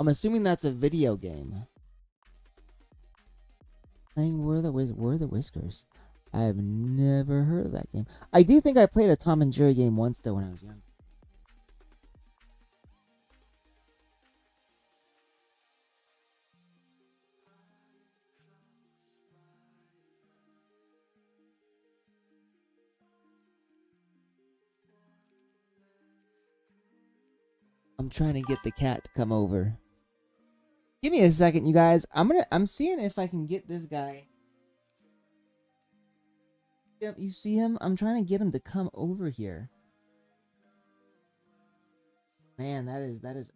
I'm assuming that's a video game. Playing Where the Whiskers. I have never heard of that game. I do think I played a Tom and Jerry game once though when I was young. I'm trying to get the cat to come over. Give me a second, you guys. I'm seeing if I can get this guy. Yep, you see him? I'm trying to get him to come over here. Man, that is.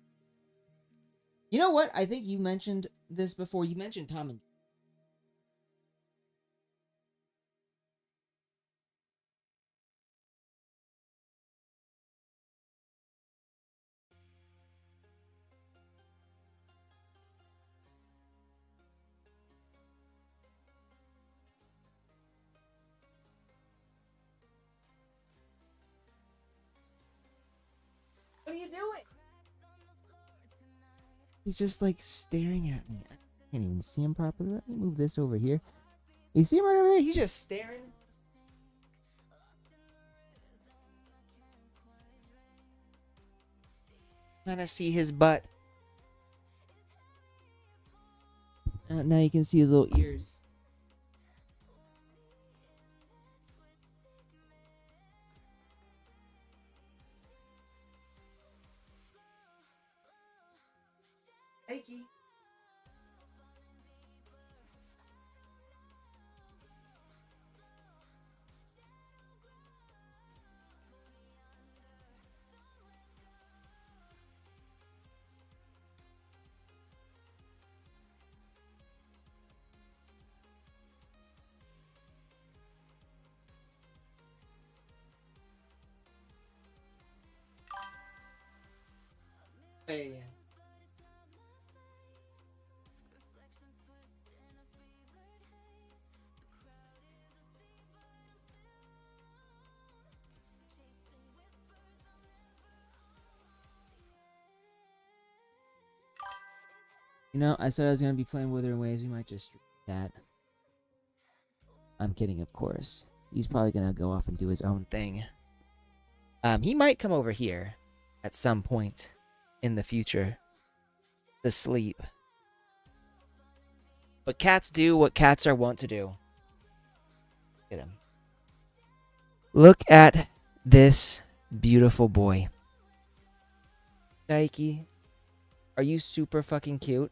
You know what? I think you mentioned this before. You mentioned Tom and. What are you doing? He's just like staring at me. I can't even see him properly. Let me move this over here. You see him right over there? He's just staring. Trying to see his butt. Now you can see his little ears. Ikey. Hey. You know, I said I was going to be playing Wuthering Waves. We might just stream that. I'm kidding, of course. He's probably going to go off and do his own thing. He might come over here at some point in the future to sleep. But cats do what cats are wont to do. Look at him. Look at this beautiful boy. Nike, are you super fucking cute?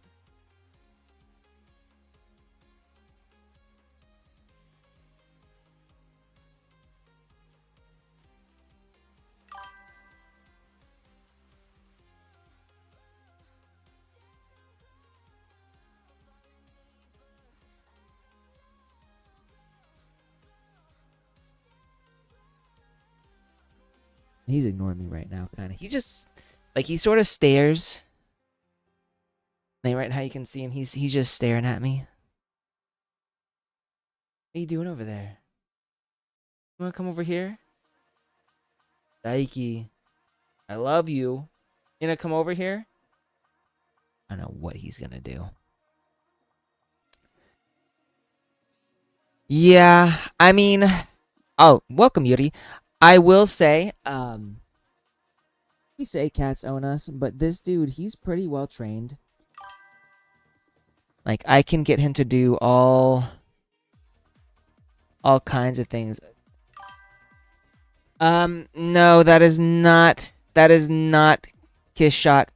He's ignoring me right now, kind of. He just, like, he sort of stares. Like, right now you can see him. He's just staring at me. What are you doing over there? You want to come over here? Daiki, I love you. You gonna come over here? I don't know what he's gonna do. Yeah, I mean... Oh, welcome, Yuri. I will say, we say cats own us, but this dude, he's pretty well trained. Like, I can get him to do all kinds of things. No, that is not Kiss Shot.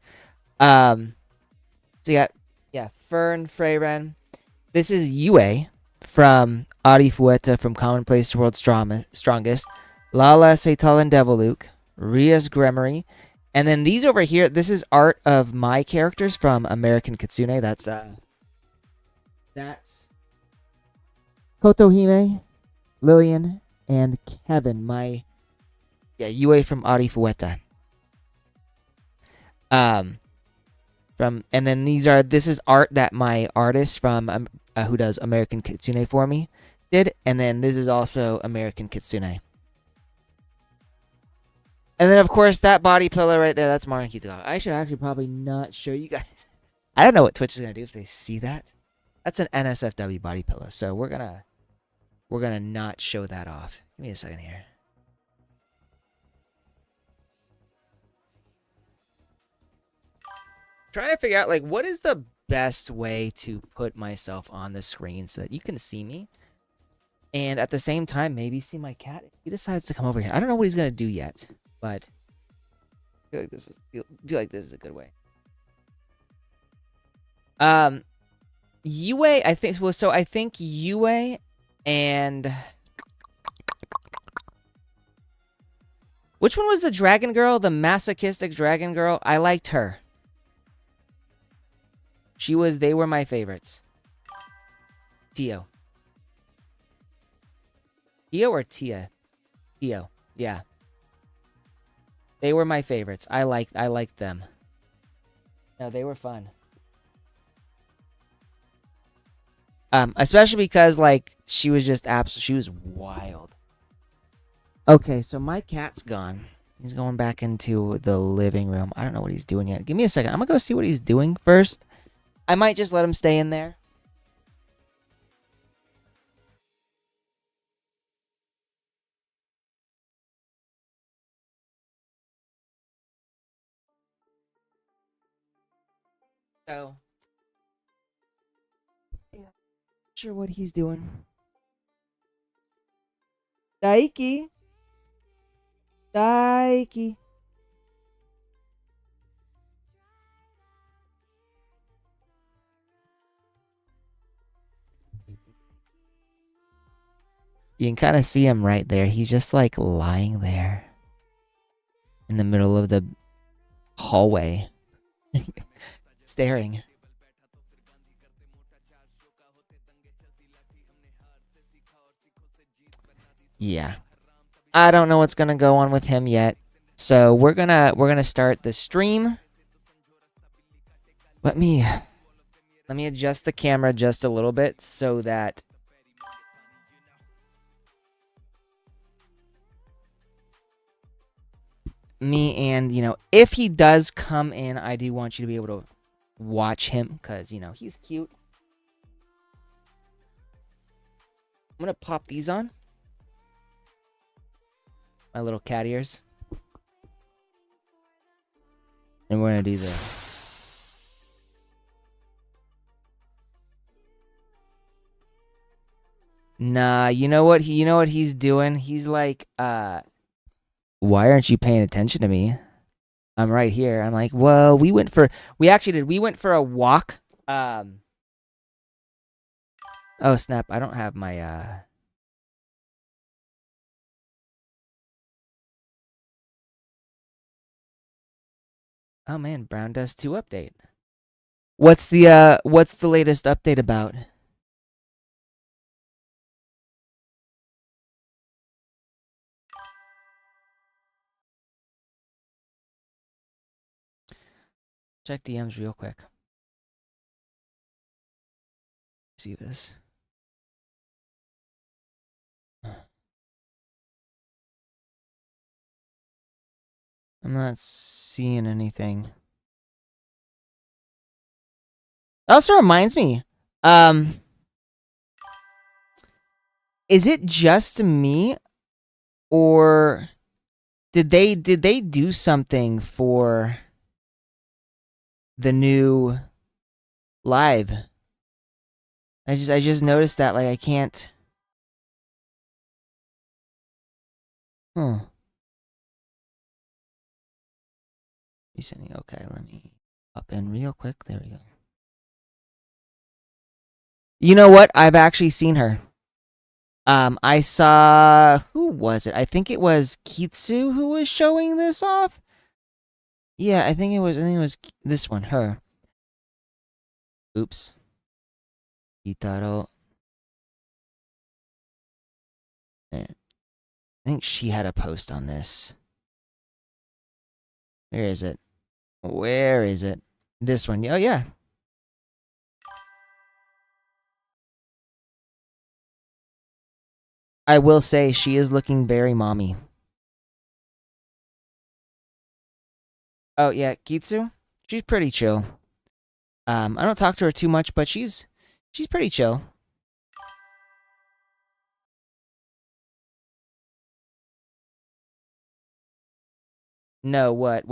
So you got, yeah, Fern, Freyren. This is Yue from Adi Fueta from Commonplace to World's Strongest. Lala, Seital, and Deviluke. Rias Gremory. And then these over here, this is art of my characters from American Kitsune. That's Kotohime, Lillian, and Kevin. My, yeah, Yue from Adi Fueta. And then this is art that my artist from who does American Kitsune for me did, and then this is also American Kitsune. And then of course that body pillar right there, that's Marin Kitaga. I should actually probably not show you guys. I don't know what Twitch is gonna do if they see that. That's an NSFW body pillow, so we're gonna not show that off. Give me a second here. Trying to figure out like what is the best way to put myself on the screen so that you can see me, and at the same time maybe see my cat if he decides to come over here. I don't know what he's gonna do yet, but I feel like this is a good way. Yue, I think well, so I think Yue and which one was the dragon girl? The masochistic dragon girl? I liked her. They were my favorites. Tio or Tia? Tio. Yeah. They were my favorites. I liked them. No, they were fun. Especially because like she was just she was wild. Okay, so my cat's gone. He's going back into the living room. I don't know what he's doing yet. Give me a second. I'm gonna go see what he's doing first. I might just let him stay in there. So, yeah, not sure what he's doing. Daiki. You can kind of see him right there. He's just like lying there in the middle of the hallway, staring. Yeah. I don't know what's gonna go on with him yet. So we're gonna start the stream. Let me adjust the camera just a little bit so that me and, if he does come in, I do want you to be able to watch him because, he's cute. I'm going to pop these on. My little cat ears. And we're going to do this. Nah, you know what he's doing? He's like, why aren't you paying attention to me? I'm right here. I'm like, well, we went for a walk. Oh snap, I don't have my oh man, Brown Dust 2 update. What's the latest update about? Check DMs real quick. See this. I'm not seeing anything. It also reminds me, is it just me, or did they do something for the new live? I just noticed that like I can't. Resending. Okay, let me up in real quick. There we go. You know what? I've actually seen her. I saw, who was it? I think it was Kitsu who was showing this off. Yeah, I think it was this one, her. Oops. Kitaro. There. I think she had a post on this. Where is it? Where is it? This one. Oh, yeah. I will say she is looking very mommy. Oh, yeah. Kitsu? She's pretty chill. I don't talk to her too much, but she's pretty chill. No, what?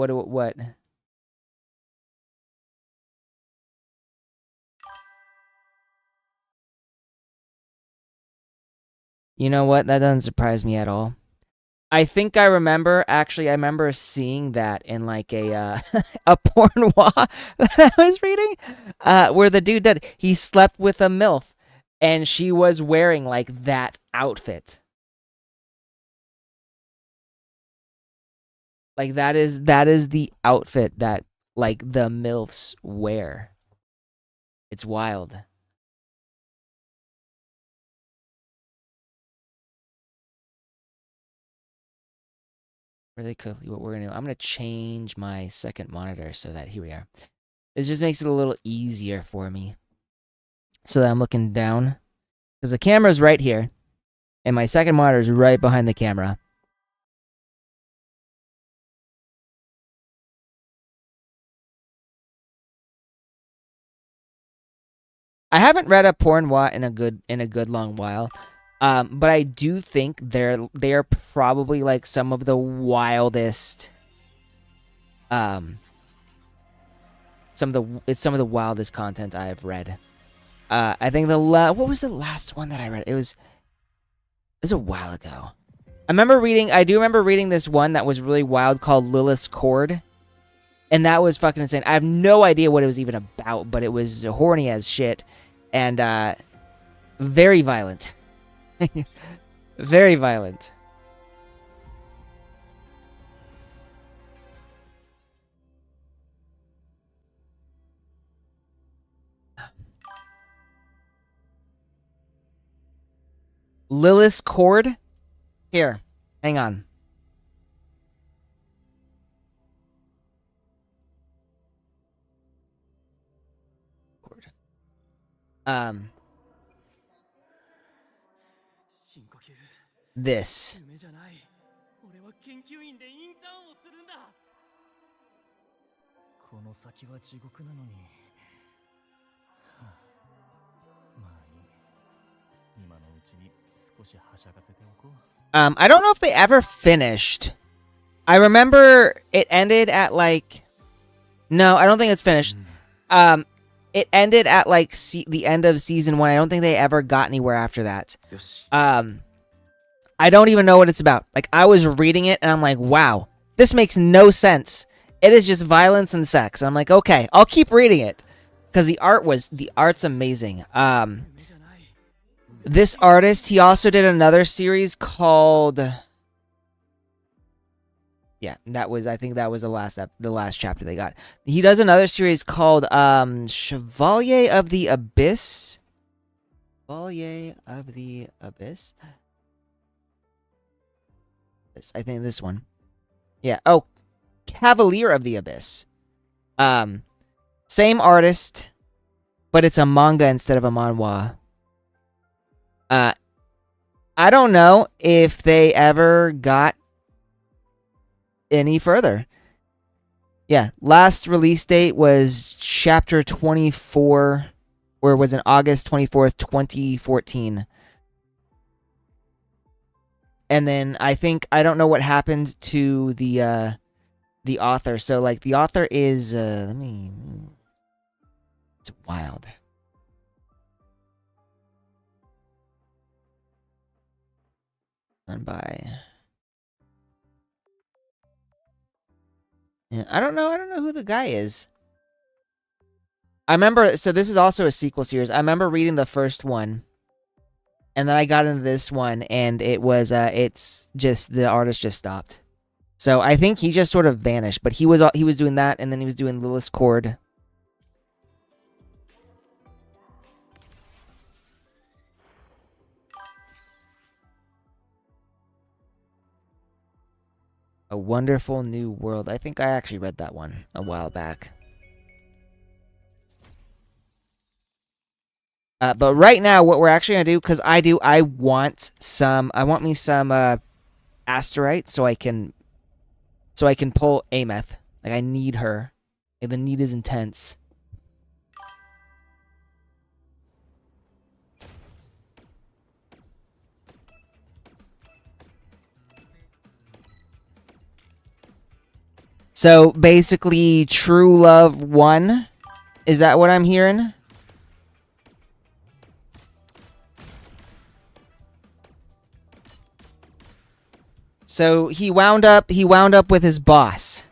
You know what? That doesn't surprise me at all. I think I remember seeing that in like a a porn wall that I was reading, where the dude he slept with a MILF, and she was wearing like that outfit. Like that is the outfit that like the MILFs wear. It's wild. Really quickly, what we're gonna do, I'm gonna change my second monitor so that here we are. It just makes it a little easier for me. So that I'm looking down. Because the camera's right here. And my second monitor is right behind the camera. I haven't read a porn wa in a good long while. But I do think they are probably like some of the wildest some of the wildest content I have read. I think what was the last one that I read? It was a while ago. I do remember reading this one that was really wild called Lilith's Cord. And that was fucking insane. I have no idea what it was even about, but it was horny as shit. And very violent. Very violent. Lilith's Cord? Here, hang on. This. I don't know if they ever finished. I remember it ended at like... No, I don't think it's finished. It ended at like the end of season 1. I don't think they ever got anywhere after that. I don't even know what it's about. Like, I was reading it and I'm like, wow, this makes no sense. It is just violence and sex. I'm like, okay, I'll keep reading it because the art's amazing. This artist, he also did another series called... Yeah, I think that was the last chapter they got. He does another series called Chevalier of the Abyss. Chevalier of the Abyss? I think this one. Yeah. Oh, Cavalier of the Abyss. Same artist, but it's a manga instead of a manhwa. I don't know if they ever got any further. Yeah, last release date was chapter 24, or it was in August 24th, 2014. And then I don't know what happened to the author. So like the author is it's wild. Done by... Yeah, I don't know who the guy is. I remember, so this is also a sequel series. I remember reading the first one, and then I got into this one, and it was it's just the artist just stopped. So I think he just sort of vanished. But he was doing that, and then he was doing Lilith's Cord. A Wonderful New World. I think I actually read that one a while back. But right now, what we're actually gonna do, because I want me some Asterite so I can pull Ameth. Like, I need her. Like, the need is intense. So basically, True Love 1. Is that what I'm hearing? So he wound up with his boss.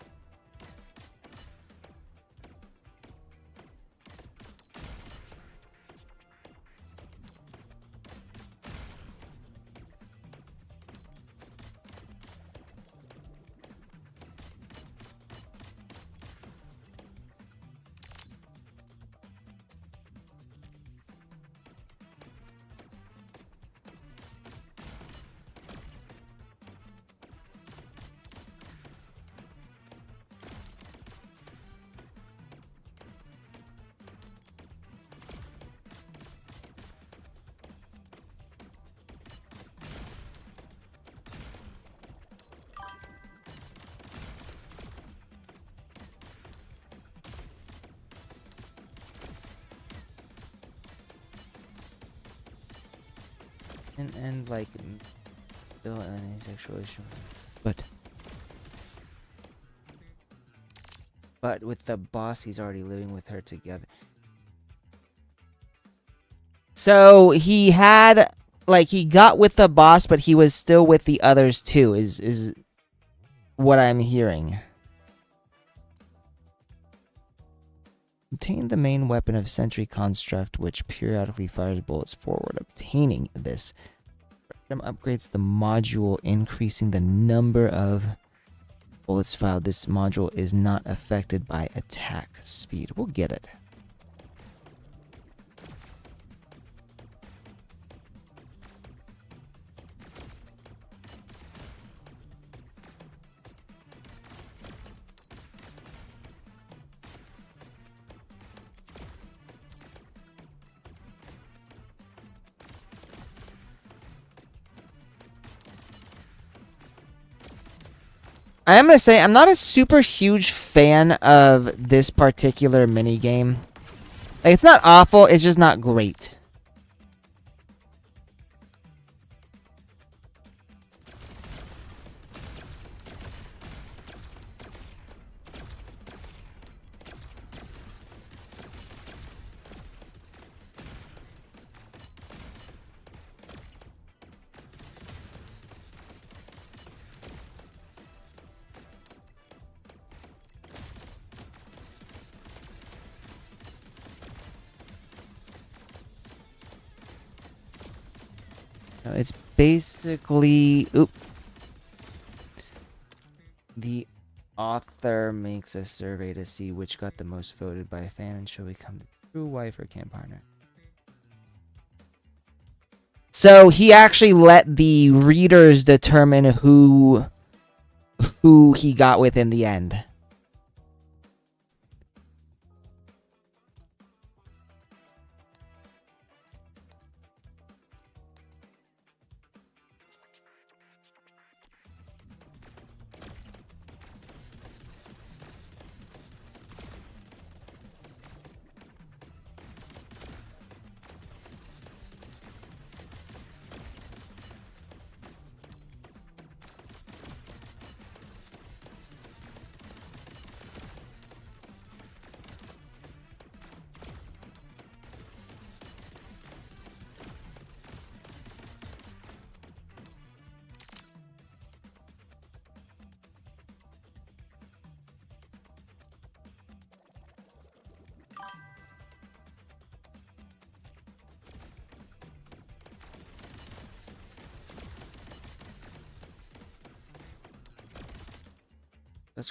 And like still any sexual issue, but with the boss, he's already living with her together. So he had he got with the boss, but he was still with the others too. Is what I'm hearing. Obtain the main weapon of Sentry Construct, which periodically fires bullets forward. Obtaining this upgrades the module, increasing the number of bullets fired. This module is not affected by attack speed. We'll get it. I am going to say, I'm not a super huge fan of this particular minigame. Like, it's not awful, it's just not great. It's basically... Oop. The author makes a survey to see which got the most voted by a fan and shall become the true wife or camp partner. So he actually let the readers determine who he got with in the end.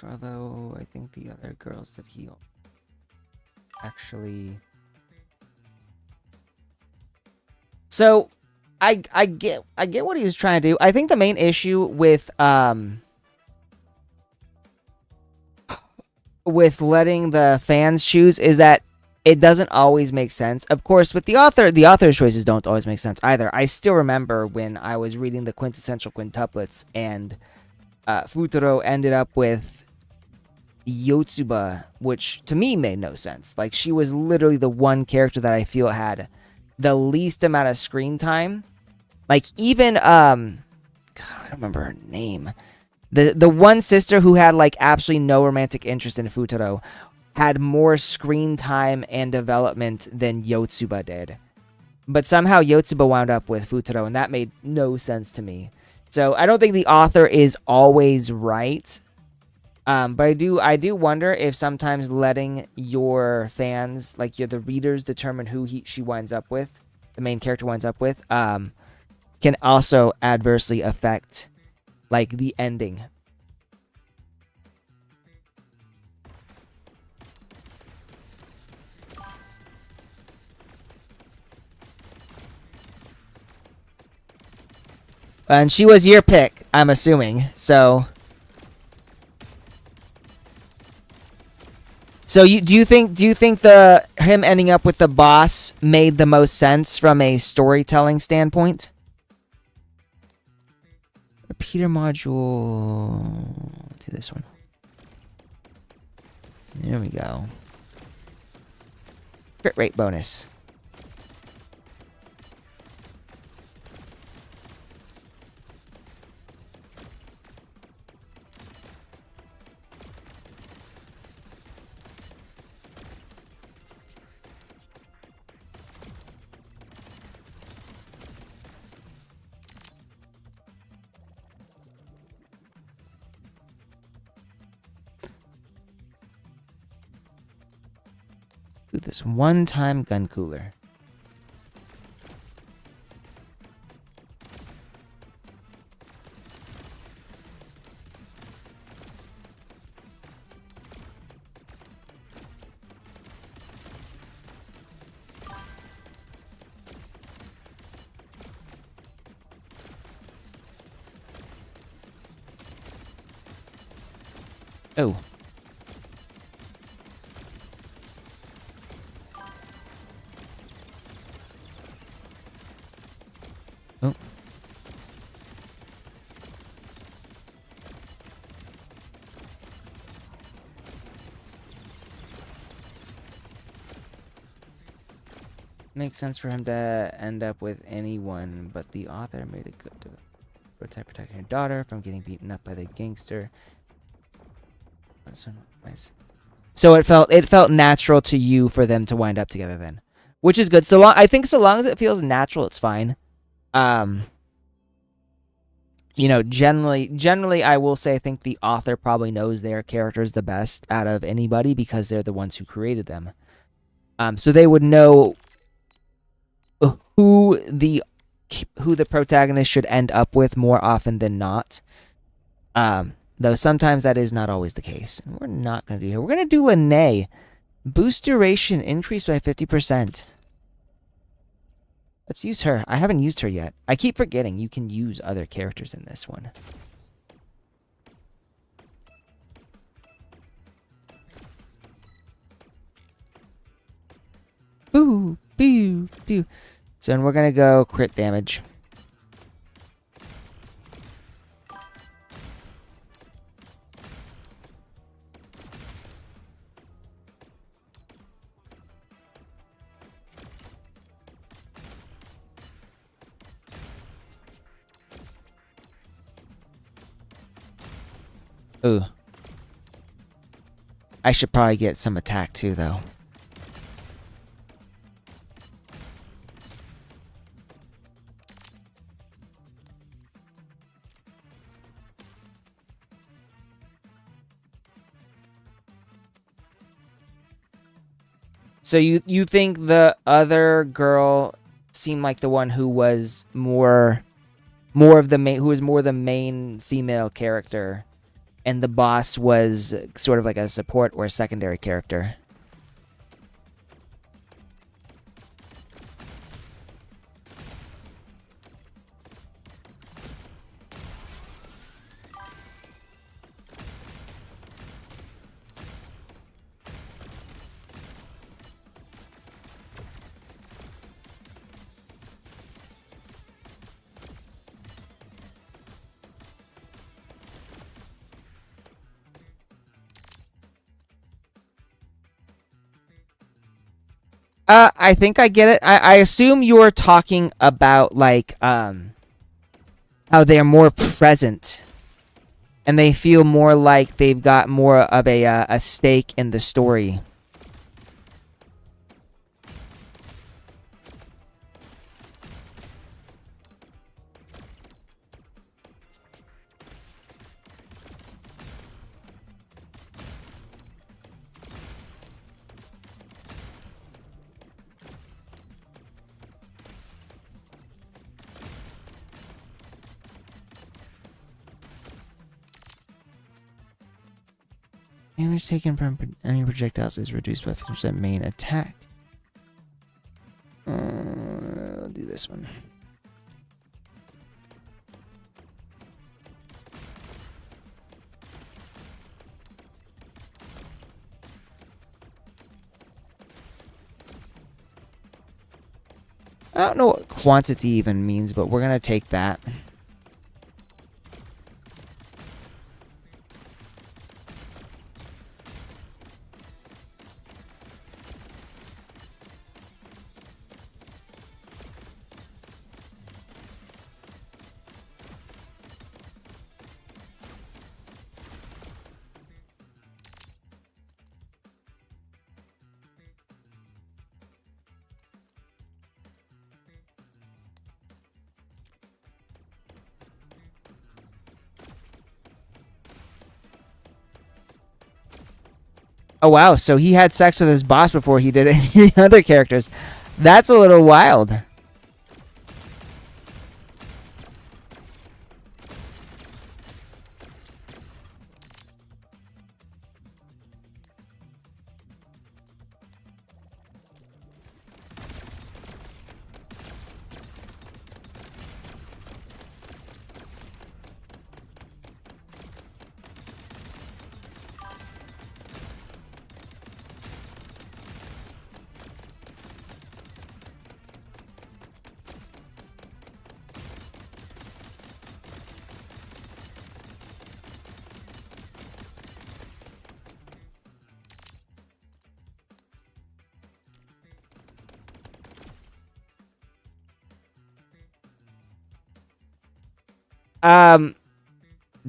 Although I think the other girls that he actually... So I get what he was trying to do. I think the main issue with letting the fans choose is that it doesn't always make sense. Of course, with the author's choices don't always make sense either. I still remember when I was reading the quintessential quintuplets and Futuro ended up with Yotsuba, which to me made no sense. Like, she was literally the one character that I feel had the least amount of screen time. Like, even God, I don't remember her name. The one sister who had like absolutely no romantic interest in Futaro had more screen time and development than Yotsuba did. But somehow Yotsuba wound up with Futaro, and that made no sense to me. So I don't think the author is always right. But I do wonder if sometimes letting your fans, like the readers, determine who she winds up with, the main character winds up with, can also adversely affect like the ending. And she was your pick, I'm assuming. So do you think the him ending up with the boss made the most sense from a storytelling standpoint? Repeater module. Let's do this one. There we go. Crit rate bonus. Do this one-time gun cooler. Oh. Oh. Makes sense for him to end up with anyone, but the author made it good to protect her daughter from getting beaten up by the gangster. That's so nice. So it felt natural to you for them to wind up together then, which is good. I think so long as it feels natural, it's fine. Generally, I will say I think the author probably knows their characters the best out of anybody because they're the ones who created them. So they would know who the protagonist should end up with more often than not. Though sometimes that is not always the case. And we're not going to do here. We're going to do Lene. Boost duration increased by 50%. Let's use her. I haven't used her yet. I keep forgetting you can use other characters in this one. Boo, boo, boo. So then we're going to go crit damage. Ooh. I should probably get some attack too, though. So you think the other girl seemed like the one who was more of the main, who was more the main female character, and the boss was sort of like a support or a secondary character? I think I get it. I assume you're talking about like how they are more present and they feel more like they've got more of a stake in the story. Damage taken from enemy projectiles is reduced by 50% main attack. I'll do this one. I don't know what quantity even means, but we're going to take that. Oh, wow. So he had sex with his boss before he did any of the other characters. That's a little wild.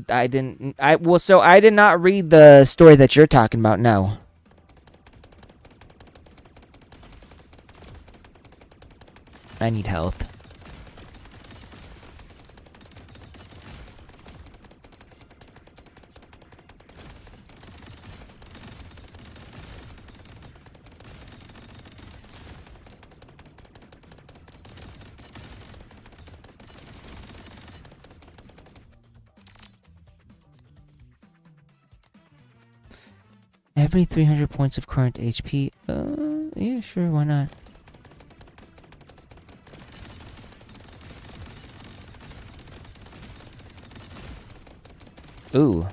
I didn't. So I did not read the story that you're talking about. No. I need health. Every 300 points of current HP. Yeah, sure, why not? Ooh.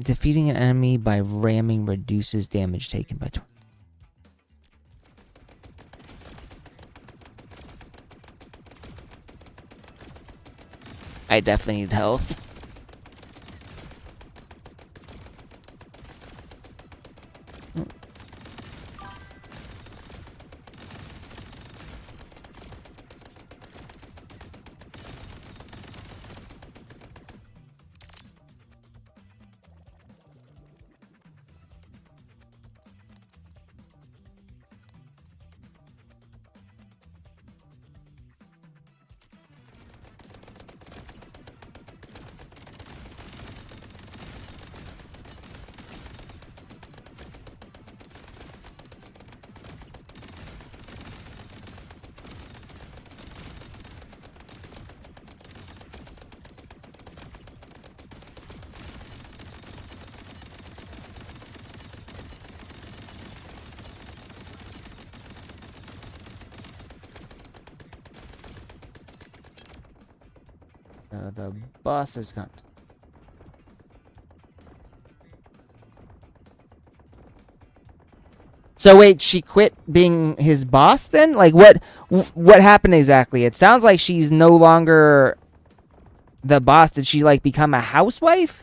Defeating an enemy by ramming reduces damage taken by 20. I definitely need health. The boss is gone. So wait, she quit being his boss then? Like what happened exactly? It sounds like she's no longer the boss, did she like become a housewife?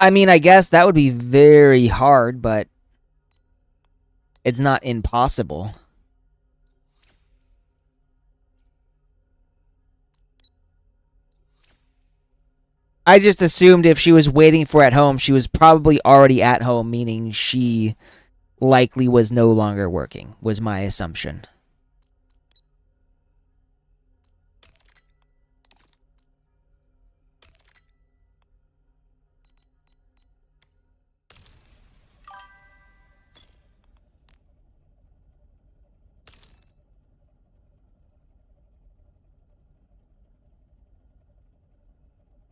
I mean, I guess that would be very hard, but it's not impossible. I just assumed if she was waiting for at home, she was probably already at home, meaning she likely was no longer working, was my assumption.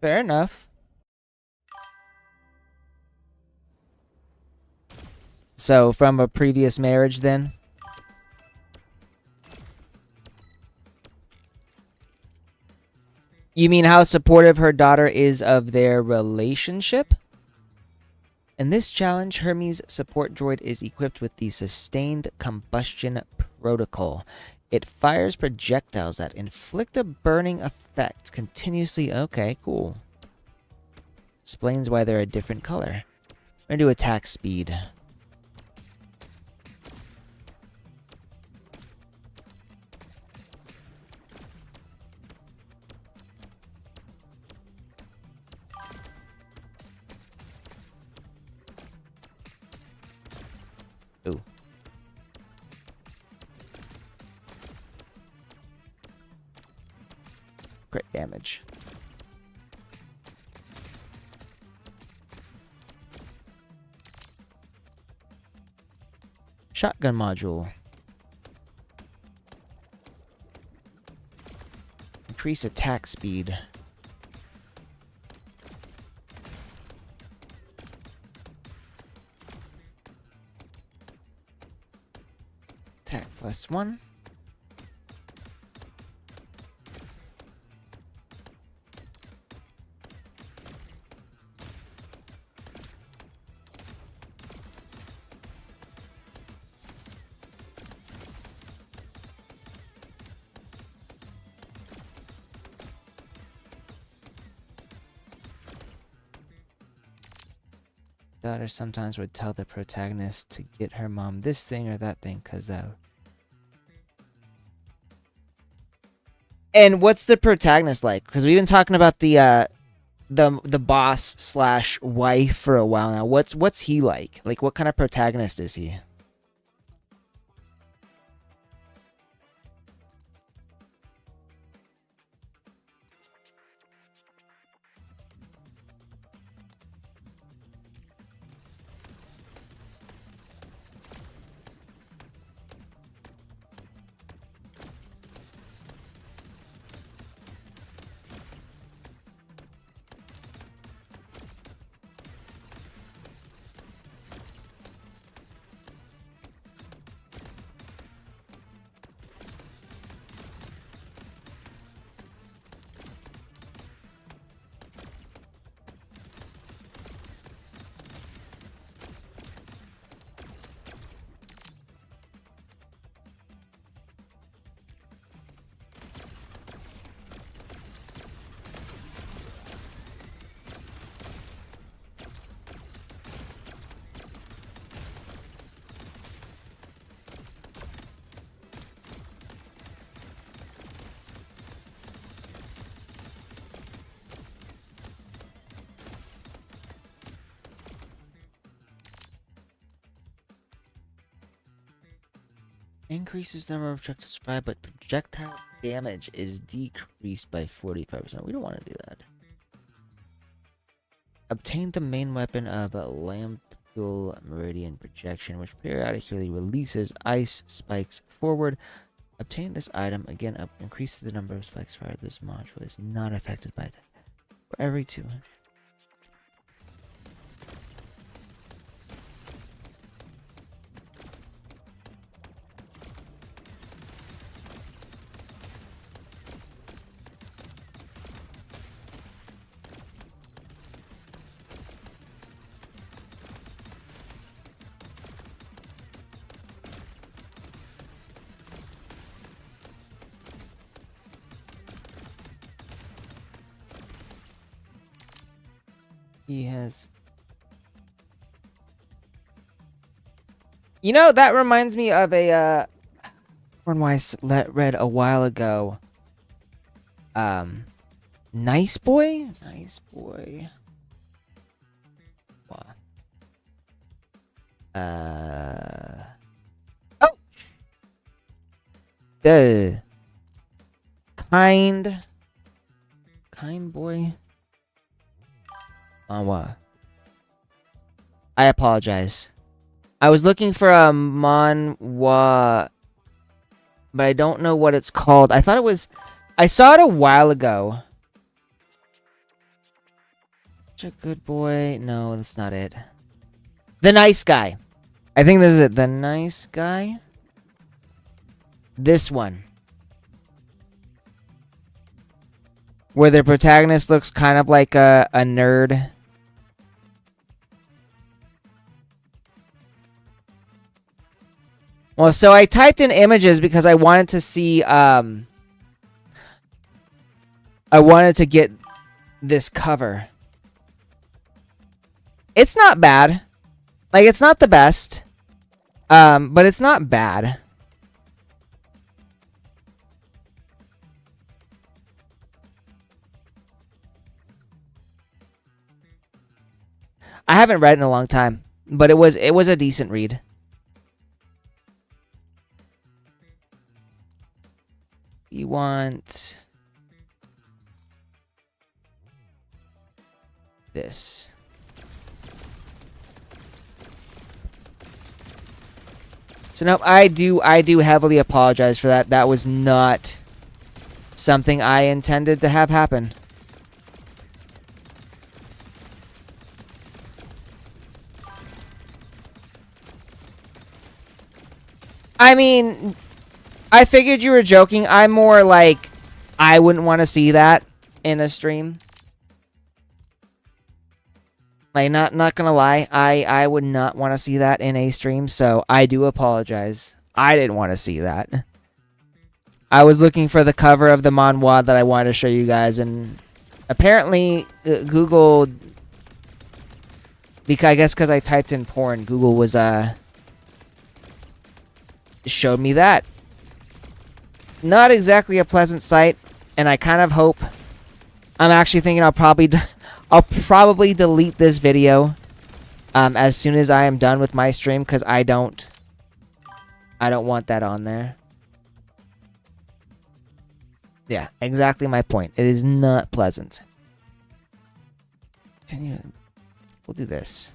Fair enough. So, from a previous marriage, then? You mean how supportive her daughter is of their relationship? In this challenge, Hermes' support droid is equipped with the Sustained Combustion Protocol. It fires projectiles that inflict a burning effect continuously. Okay, cool. Explains why they're a different color. We're gonna do attack speed. Ooh. Crit damage. Shotgun module. Increase attack speed. Attack +1. Daughter sometimes would tell the protagonist to get her mom this thing or that thing, cause that. And what's the protagonist like? Because we've been talking about the boss slash wife for a while now. What's he like? Like, what kind of protagonist is he? Increases the number of projectiles fired, but projectile damage is decreased by 45%. We don't want to do that. Obtain the main weapon of Lampule Meridian Projection, which periodically releases ice spikes forward, Obtain this item again up increase the number of spikes fired. This module is not affected by that. For every 2. He has... You know, that reminds me of a, one I read a while ago. Nice Boy? Nice Boy. What? Oh! Kind Boy? Manhwa. I apologize. I was looking for a manhwa, but I don't know what it's called. I thought it was... I saw it a while ago. Such a good boy. No, that's not it. The Nice Guy. I think this is it. The Nice Guy. This one. Where the protagonist looks kind of like a nerd. Well, so I typed in images because I wanted to see, I wanted to get this cover. It's not bad. Like, it's not the best. But it's not bad. I haven't read in a long time, but it was a decent read. You want this. So no, I do heavily apologize for that. That was not something I intended to have happen. I mean, I figured you were joking. I'm more like, I wouldn't want to see that in a stream. Like, not gonna lie, I would not want to see that in a stream, so I do apologize. I didn't want to see that. I was looking for the cover of the manhwa that I wanted to show you guys, and apparently Google, because I guess because I typed in porn, Google was showed me that. Not exactly a pleasant sight, and I kind of hope. I'm actually thinking I'll probably delete this video as soon as I am done with my stream, because I don't want that on there. Yeah, exactly my point. It is not pleasant. Continue. We'll do this.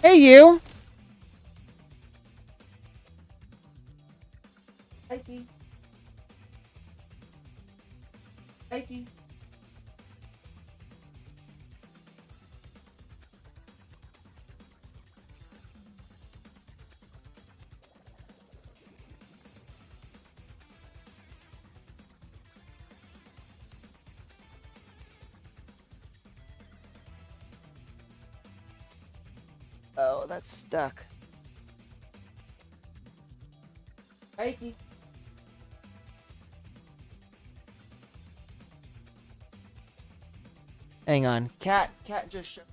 Hey, you! Mikey. Mikey. Oh, that's stuck. Mikey. Hang on. Cat just showed.